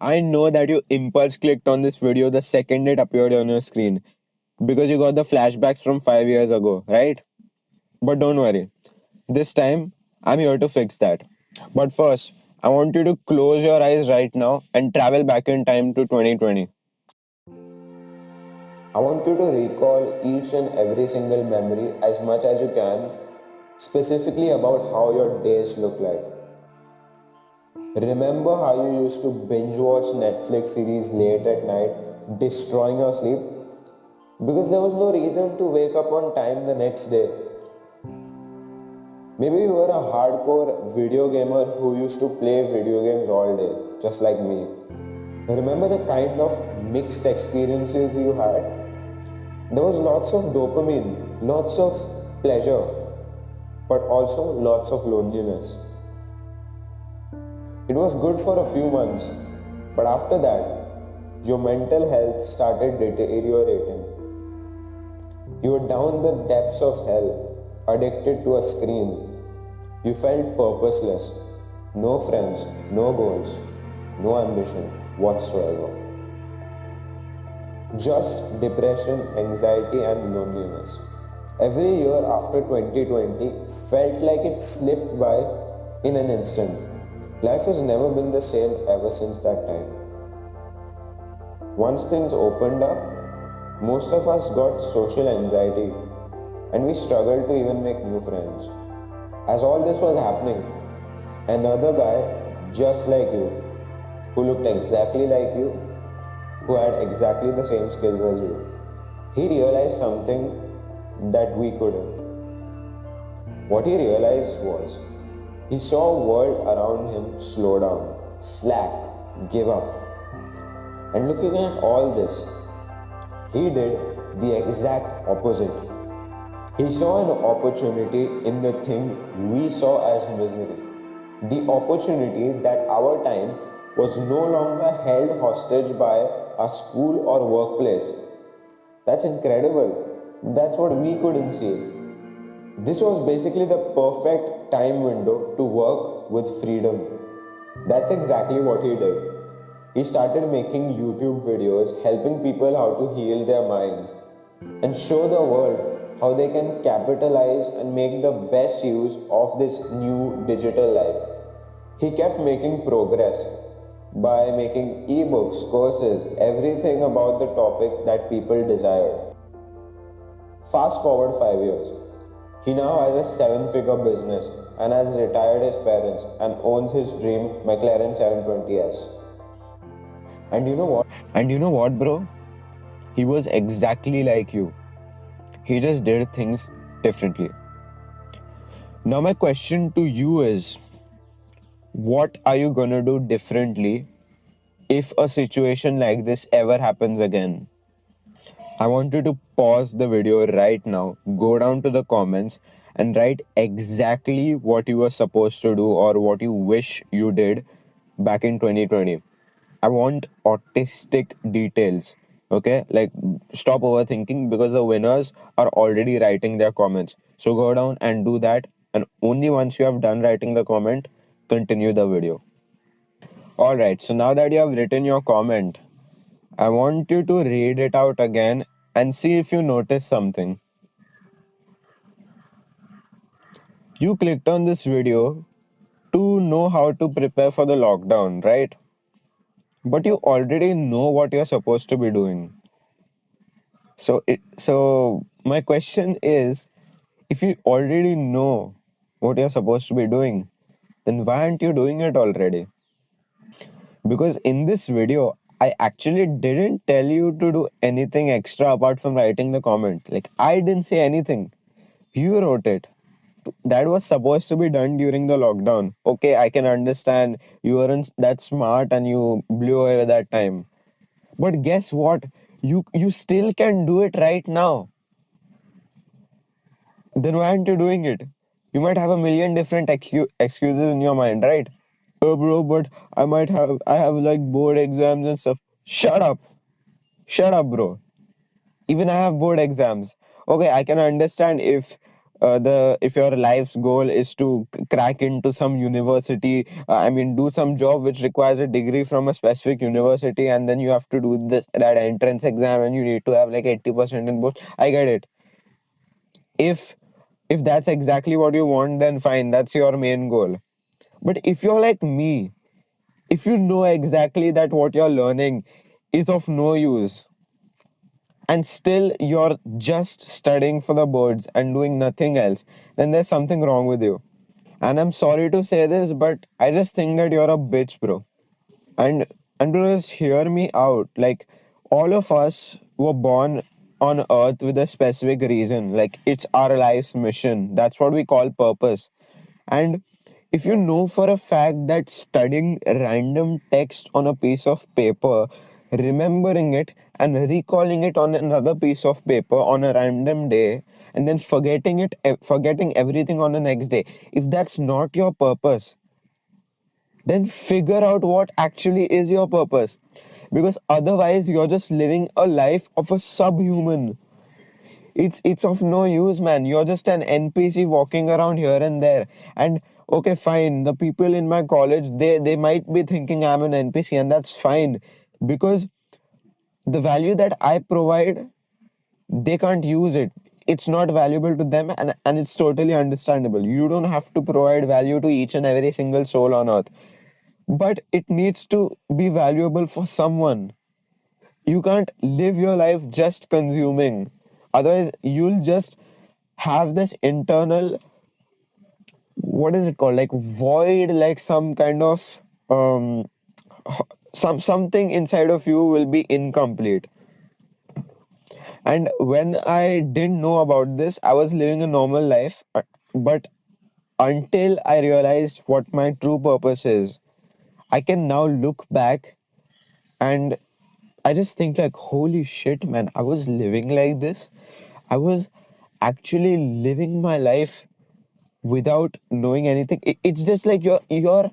I know that you impulse clicked on this video the second it appeared on your screen because you got the flashbacks from 5 years ago, right? But don't worry, this time I'm here to fix that. But first, I want you to close your eyes right now and travel back in time to 2020. I want you to recall each and every single memory as much as you can, specifically about how your days look like. Remember how you used to binge watch Netflix series late at night, destroying your sleep? Because there was no reason to wake up on time the next day. Maybe you were a hardcore video gamer who used to play video games all day, just like me. Remember the kind of mixed experiences you had? There was lots of dopamine, lots of pleasure, but also lots of loneliness. It was good for a few months, but after that, your mental health started deteriorating. You were down the depths of hell, addicted to a screen. You felt purposeless, no friends, no goals, no ambition whatsoever. Just depression, anxiety, and loneliness. Every year after 2020 felt like it slipped by in an instant. Life has never been the same ever since that time. Once things opened up, most of us got social anxiety and we struggled to even make new friends. As all this was happening, another guy just like you, who looked exactly like you, who had exactly the same skills as you, he realized something that we couldn't. What he realized was he saw a world around him slow down, slack, give up. And looking at all this, he did the exact opposite. He saw an opportunity in the thing we saw as misery. The opportunity that our time was no longer held hostage by a school or workplace. That's incredible. That's what we couldn't see. This was basically the perfect time window to work with freedom. That's exactly what he did. He started making YouTube videos helping people how to heal their minds and show the world how they can capitalize and make the best use of this new digital life. He kept making progress by making ebooks, courses, everything about the topic that people desired. Fast forward 5 years. He now has a seven-figure business and has retired his parents and owns his dream McLaren 720S. And you know what? And you know what, bro? He was exactly like you. He just did things differently. Now, my question to you is what are you gonna do differently if a situation like this ever happens again? I want you to pause the video right now, go down to the comments, and write exactly what you were supposed to do or what you wish you did back in 2020. I want autistic details. Okay, like stop overthinking because the winners are already writing their comments. So go down and do that, and only once you have done writing the comment, continue the video. All right, so now that you have written your comment, I want you to read it out again and see if you notice something. You clicked on this video to know how to prepare for the lockdown, right? But you already know what you're supposed to be doing. So my question is, if you already know what you're supposed to be doing, then why aren't you doing it already? Because in this video, I actually didn't tell you to do anything extra apart from writing the comment. Like, I didn't say anything. You wrote it. That was supposed to be done during the lockdown. Okay, I can understand you weren't that smart and you blew away that time. But guess what? You still can do it right now. Then why aren't you doing it? You might have a million different excuses in your mind, right? Oh, bro, but I have like board exams and stuff. Shut up. Shut up, bro. Even I have board exams. Okay, I can understand if the if your life's goal is to crack into some university, I mean do some job which requires a degree from a specific university, and then you have to do this that entrance exam and you need to have like 80% in both. I get it. If if that's exactly what you want, then fine, that's your main goal. But if you're like me, if you know exactly that what you're learning is of no use, and still you're just studying for the boards and doing nothing else, then there's something wrong with you. And I'm sorry to say this, but I just think that you're a bitch, bro. And bro, just hear me out. Like, all of us were born on earth with a specific reason. Like, it's our life's mission. That's what we call purpose. And if you know for a fact that studying random text on a piece of paper, remembering it and recalling it on another piece of paper on a random day, and then forgetting everything on the next day, if that's not your purpose, then figure out what actually is your purpose. Because otherwise, you're just living a life of a subhuman. It's of no use, man. You're just an NPC walking around here and there. And okay, fine. The people in my college, they might be thinking I'm an NPC, and that's fine. Because the value that I provide, they can't use it. It's not valuable to them, and it's totally understandable. You don't have to provide value to each and every single soul on earth. But it needs to be valuable for someone. You can't live your life just consuming. Otherwise, you'll just have this internal, what is it called, like void, like some kind of um something inside of you will be incomplete. And when I didn't know about this, I was living a normal life, but until I realized what my true purpose is, I can now look back and I just think like, holy shit, man, I was living like this. I was actually living my life without knowing anything. It's just like you're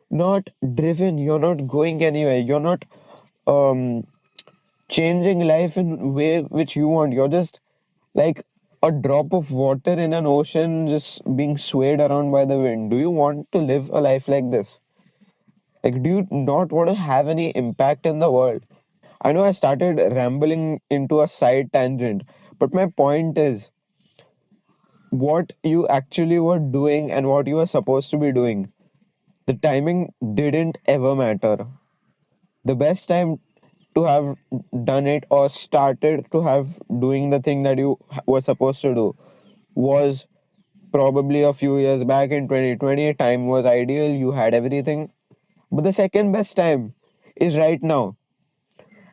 not driven, you're not going anywhere, you're not um changing life in way which you want. You're just like a drop of water in an ocean just being swayed around by the wind. Do you want to live a life like this? Like, do you not want to have any impact in the world? I know I started rambling into a side tangent, but my point is what you actually were doing and what you were supposed to be doing. The timing didn't ever matter. The best time to have done it or started to have doing the thing that you were supposed to do was probably a few years back in 2020. Time was ideal, you had everything. But the second best time is right now.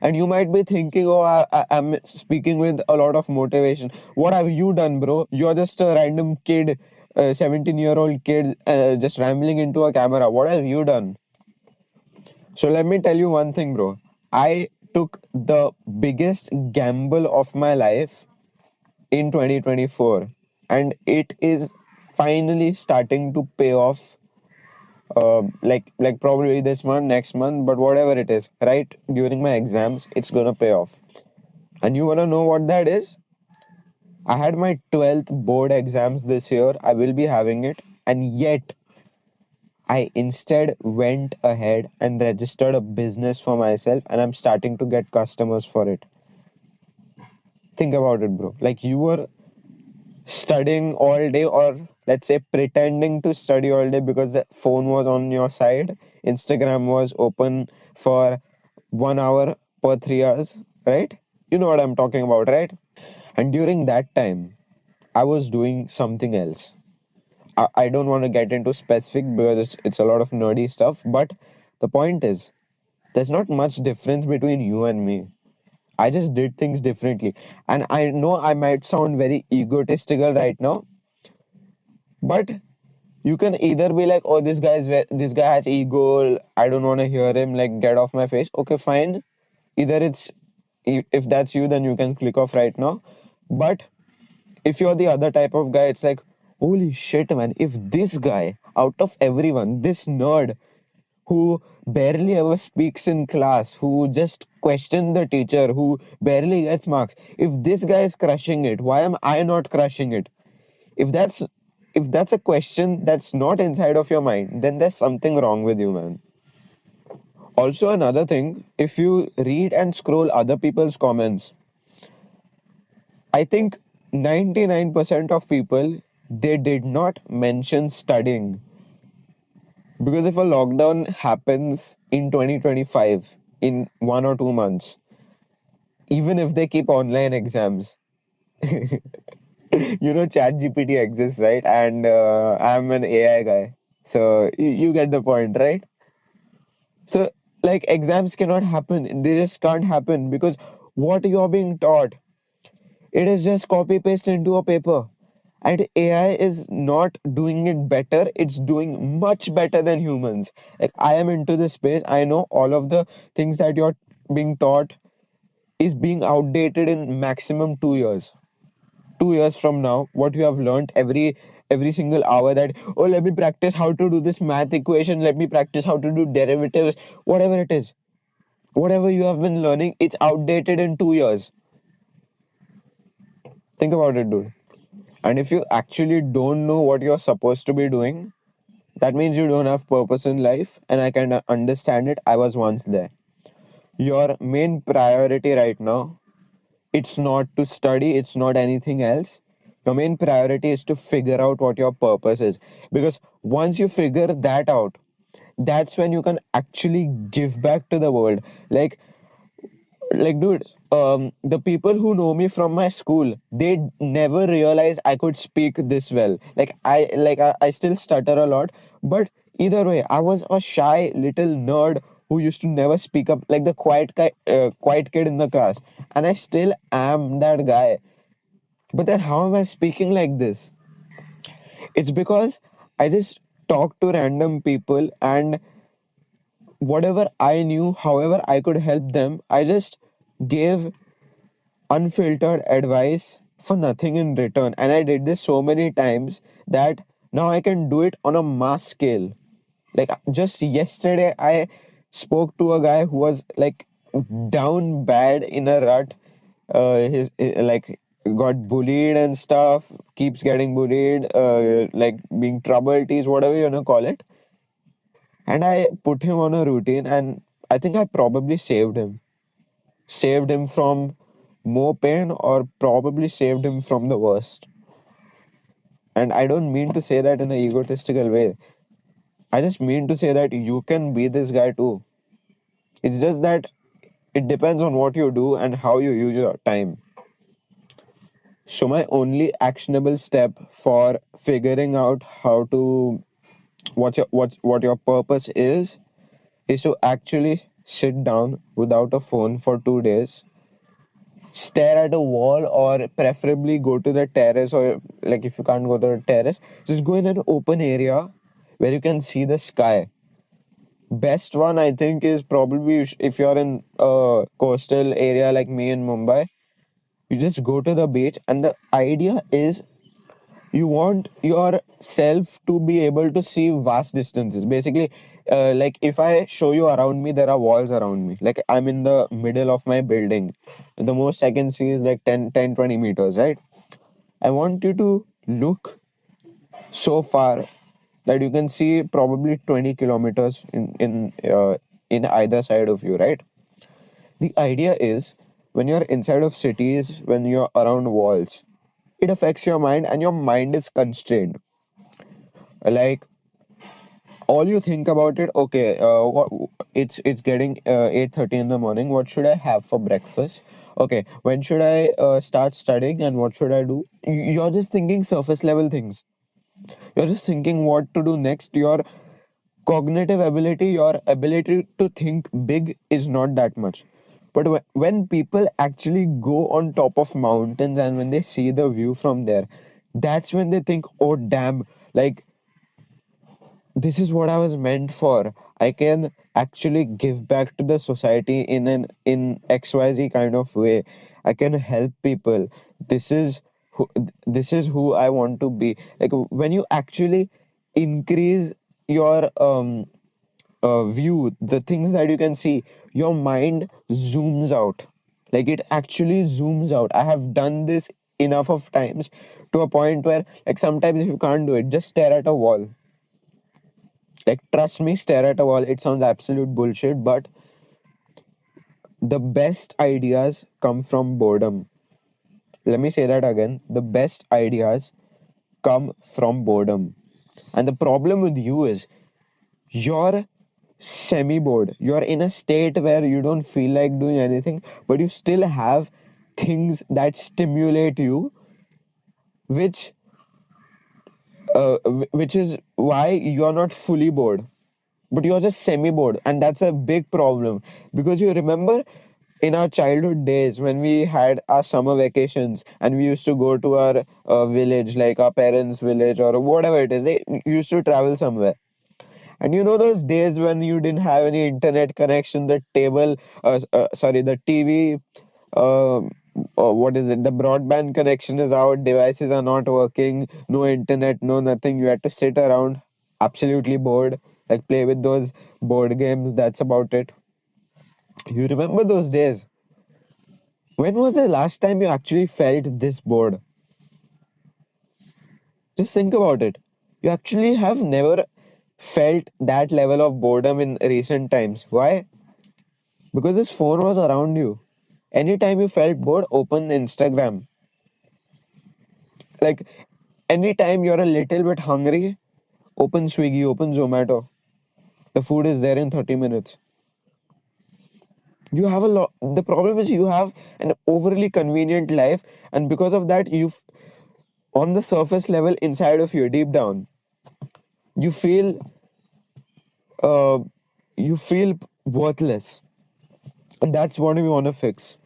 And you might be thinking, oh, I'm speaking with a lot of motivation. What have you done, bro? You're just a random kid, a 17-year-old kid, just rambling into a camera. What have you done? So let me tell you one thing, bro. I took the biggest gamble of my life in 2024, and it is finally starting to pay off. Like probably this month, next month, but whatever it is, right during my exams, it's gonna pay off. And you wanna know what that is? I had my 12th board exams this year. I will be having it, and yet I instead went ahead and registered a business for myself, and I'm starting to get customers for it. Think about it, bro. Like, you were studying all day, or let's say pretending to study all day because the phone was on your side, Instagram was open for 1 hour per 3 hours, right? You know what I'm talking about, right? And during that time, I was doing something else. I don't want to get into specific because it's a lot of nerdy stuff, but the point is, there's not much difference between you and me. I just did things differently. And I know I might sound very egotistical right now, but you can either be like, oh, this guy has ego, I don't want to hear him, like, get off my face. Okay, fine. Either it's, if that's you, then you can click off right now. But if you're the other type of guy, it's like, holy shit, man, if this guy, out of everyone, this nerd who barely ever speaks in class, who just questions the teacher, who barely gets marks, if this guy is crushing it, why am I not crushing it? If that's a question that's not inside of your mind, then there's something wrong with you, man. Also, another thing, if you read and scroll other people's comments, I think 99% of people, they did not mention studying. Because if a lockdown happens in 2025, in 1 or 2 months, even if they keep online exams, chat gpt exists, right? And I'm an AI guy, so you get the point, right? So, like, exams cannot happen, they just can't happen, because what you're being taught, it is just copy paste into a paper. And AI is not doing it better, it's doing much better than humans. Like, I am into this space, I know all of the things that you're being taught is being outdated in maximum 2 years. 2 years from now, what you have learned every single hour, that, oh, let me practice how to do this math equation, let me practice how to do derivatives, whatever it is, whatever you have been learning, it's outdated in 2 years. Think about it, dude. And if you actually don't know what you're supposed to be doing, that means you don't have purpose in life, and I can understand it. I was once there. Your main priority right now, it's not to study, it's not anything else. Your main priority is to figure out what your purpose is. Because once you figure that out, that's when you can actually give back to the world. Like dude, the people who know me from my school, they never realized I could speak this well. I still stutter a lot, but either way, I was a shy little nerd who used to never speak up, like the quiet kid in the class, and I still am that guy. But then how am I speaking like this? It's because I just talk to random people, and whatever I knew, however I could help them, I just gave unfiltered advice for nothing in return. And I did this so many times that now I can do it on a mass scale. Like, just yesterday, I spoke to a guy who was like down bad in a rut. Like, got bullied and stuff, keeps getting bullied, like being trouble teased, whatever you wanna call it. And I put him on a routine, and I think I probably saved him from more pain, or probably saved him from the worst. And I don't mean to say that in an egotistical way. I just mean to say that you can be this guy too. It's just that it depends on what you do and how you use your time. So my only actionable step for figuring out how to what your purpose is to actually sit down without a phone for 2 days, stare at a wall, or preferably go to the terrace, or like, if you can't go to the terrace, just go in an open area where you can see the sky. Best one, I think, is probably if you're in a coastal area like me in Mumbai, you just go to the beach, and the idea is you want yourself to be able to see vast distances. Basically, like, if I show you around me, there are walls around me, like I'm in the middle of my building, the most I can see is like 10, 20 meters, right? I want you to look so far that you can see probably 20 kilometers in either side of you, right? The idea is, when you're inside of cities, when you're around walls, it affects your mind, and your mind is constrained. Like, all you think about it, okay, it's getting 8:30 in the morning, what should I have for breakfast? Okay, when should I start studying, and what should I do? You're just thinking surface level things. You're just thinking what to do next. Your cognitive ability, your ability to think big, is not that much. But when people actually go on top of mountains, and when they see the view from there, that's when they think, oh damn, like, this is what I was meant for. I can actually give back to the society in XYZ kind of way. I can help people. This is who I want to be. Like, when you actually increase your view, the things that you can see, your mind zooms out. Like, it actually zooms out. I have done this enough of times to a point where, like, sometimes if you can't do it, just stare at a wall. Like, trust me, stare at a wall. It sounds absolute bullshit, but the best ideas come from boredom. Let me say that again. The best ideas come from boredom. And the problem with you is you're semi bored. You're in a state where you don't feel like doing anything, but you still have things that stimulate you, which which is why you're not fully bored, but you're just semi bored, and that's a big problem. Because you remember in our childhood days when we had our summer vacations and we used to go to our village, like our parents village or whatever it is, they used to travel somewhere. And you know those days when you didn't have any internet connection, the table, sorry, the TV, what is it? The broadband connection is out, devices are not working, no internet, no nothing. You had to sit around absolutely bored, like play with those board games. That's about it. You remember those days? When was the last time you actually felt this bored? Just think about it. You actually have never felt that level of boredom in recent times. Why? Because this phone was around you. Anytime you felt bored, open Instagram. Like, anytime you're a little bit hungry, open Swiggy, open Zomato. The food is there in 30 minutes. You have a lot. The problem is you have an overly convenient life, and because of that, on the surface level, inside of you, deep down, you feel uh, you feel worthless, and that's what we want to fix.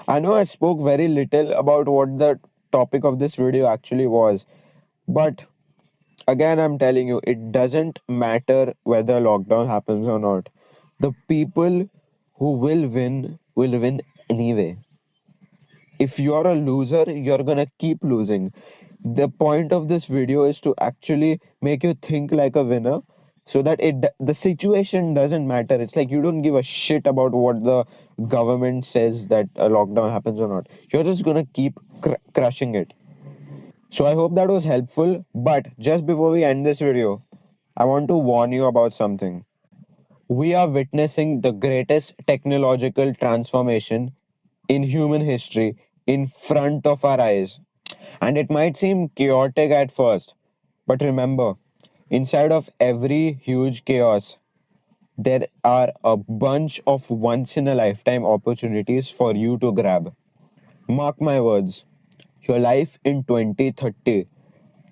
I know I spoke very little about what the topic of this video actually was, but again, I'm telling you, it doesn't matter whether lockdown happens or not. The people who will win anyway. If you're a loser, you're gonna keep losing. The point of this video is to actually make you think like a winner, so that the situation doesn't matter. It's like you don't give a shit about what the government says that a lockdown happens or not. You're just gonna keep crushing it. So I hope that was helpful. But just before we end this video, I want to warn you about something. We are witnessing the greatest technological transformation in human history in front of our eyes. And it might seem chaotic at first, but remember, inside of every huge chaos, there are a bunch of once in a lifetime opportunities for you to grab. Mark my words, your life in 2030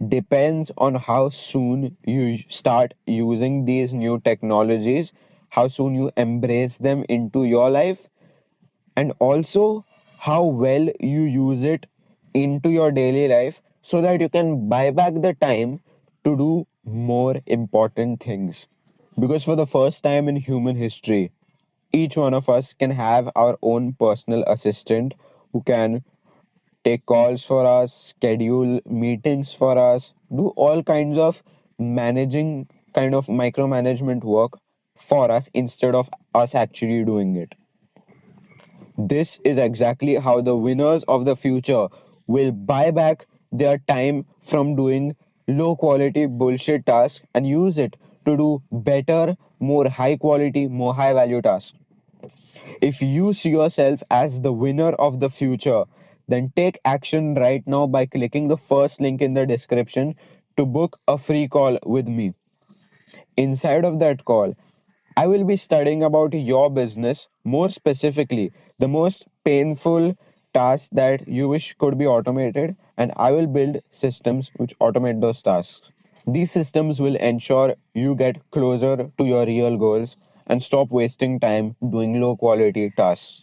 depends on how soon you start using these new technologies, how soon you embrace them into your life, and also how well you use it into your daily life so that you can buy back the time to do more important things. Because for the first time in human history, each one of us can have our own personal assistant who can take calls for us, schedule meetings for us, do all kinds of managing, kind of micromanagement work for us instead of us actually doing it. This is exactly how the winners of the future will buy back their time from doing low quality bullshit tasks and use it to do better, more high quality, more high value tasks. If you see yourself as the winner of the future, then take action right now by clicking the first link in the description to book a free call with me. Inside of that call, I will be studying about your business, more specifically, the most painful tasks that you wish could be automated, and I will build systems which automate those tasks. These systems will ensure you get closer to your real goals and stop wasting time doing low quality tasks.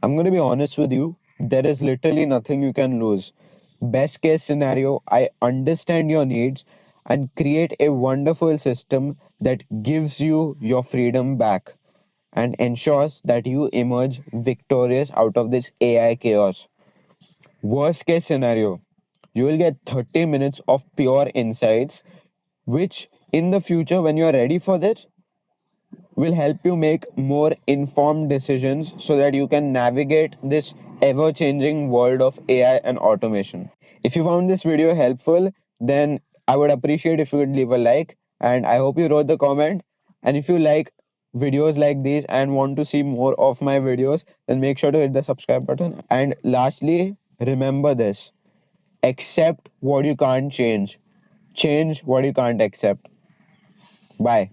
I'm going to be honest with you, there is literally nothing you can lose. Best case scenario, I understand your needs and create a wonderful system that gives you your freedom back and ensures that you emerge victorious out of this AI chaos. Worst case scenario, you will get 30 minutes of pure insights, which in the future, when you are ready for this, will help you make more informed decisions so that you can navigate this ever changing world of AI and automation. If you found this video helpful, then I would appreciate if you would leave a like, and I hope you wrote the comment. And if you like videos like these and want to see more of my videos, then make sure to hit the subscribe button. And lastly, remember this: accept what you can't change, change what you can't accept. Bye.